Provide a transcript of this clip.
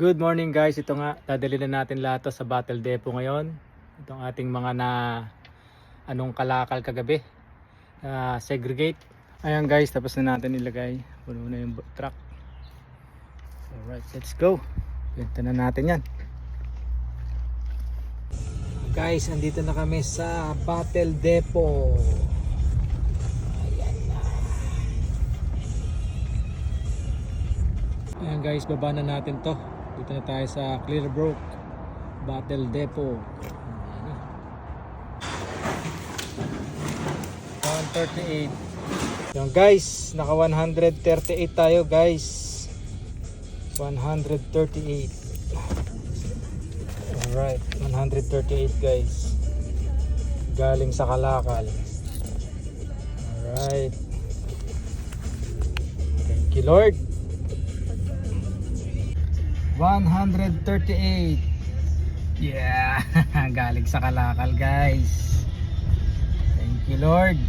Good morning guys, ito nga, dadali na natin lahat to sa Battle Depot ngayon. Itong ating mga anong kalakal kagabi, segregate. Ayan guys, tapos na natin ilagay. Puno na yung truck. Alright, let's go. Benta na natin yan. Guys, andito na kami sa Battle Depot. Ayan na. Ayan guys, baba na natin to. Dito na tayo sa Clearbrook Battle Depot. 138. Yan guys, naka 138 tayo guys. 138. Alright, 138 guys. Galing sa Kalakal. Alright. Thank you Lord. 138. Yeah, galing sa Kalakal guys. Thank you Lord.